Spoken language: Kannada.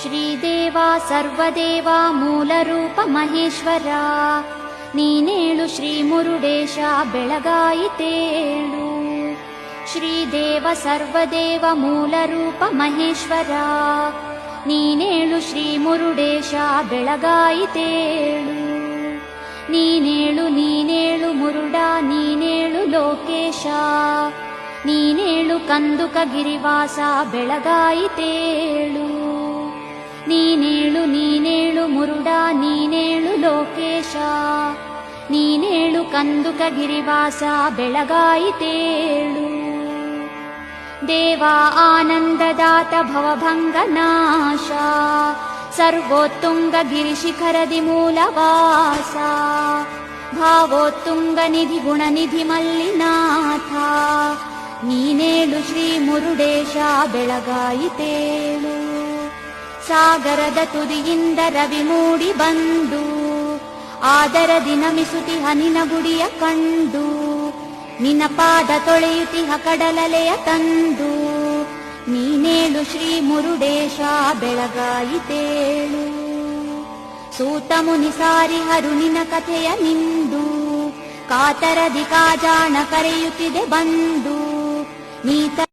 ಶ್ರೀದೇವ ಸರ್ವದೇವ ಮೂಲರೂಪ ಮಹೇಶ್ವರ ನೀನೇಳು ಶ್ರೀ ಮುರುಡೇಶ ಬೆಳಗಾಯಿತೇಳು. ಶ್ರೀದೇವ ಸರ್ವದೇವ ಮೂಲರೂಪ ಮಹೇಶ್ವರ ನೀನೇಳು ಶ್ರೀ ಮುರುಡೇಶ ಬೆಳಗಾಯಿತೇಳು. ನೀನೇಳು ನೀನೇಳು ಮುರುಡ ನೀನೇಳು ಲೋಕೇಶ ನೀನೇಳು ಕಂದುಕ ಗಿರಿವಾಸ ಬೆಳಗಾಯಿತೇಳು. ನೀನೇಳು ನೀನೇಳು ಮುರುಡ ನೀನೇಳು ಲೋಕೇಶ ನೀನೇಳು ಕಂದುಕ ಗಿರಿವಾಸ ಬೆಳಗಾಯಿತೇಳು. ದೇವ ಆನಂದದಾತ ಭವಭಂಗನಾಶ ಸರ್ವೋತ್ತುಂಗ ಗಿರಿಶಿಖರದಿ ಮೂಲವಾಸ ಭಾವೋತ್ತುಂಗ ನಿಧಿ ಗುಣನಿಧಿ ಮಲ್ಲಿನಾಥ ನೀನೇಳು ಶ್ರೀ ಮುರುಡೇಶ ಬೆಳಗಾಯಿತೇಳು. ಸಾಗರದ ತುದಿಯಿಂದ ರವಿ ಮೂಡಿ ಬಂದು ಆದರದಿ ನಮಿಸುತಿಹ ನಿನ ಗುಡಿಯ ಕಂಡು ನಿನ್ನ ಪಾದ ತೊಳೆಯುತಿಹ ಕಡಲಲೆಯ ತಂದು ನೀನೇಳು ಶ್ರೀ ಮುರುಡೇಶ ಬೆಳಗಾಯಿತೇಳು. ಸೂತ ಮುನಿ ಸಾರಿಹರು ನಿನ ಕಥೆಯ ನಿಂದು ಕಾತರದಿ ಕಾಜಾಣ ಕರೆಯುತ್ತಿದೆ ಬಂದು ನೀತ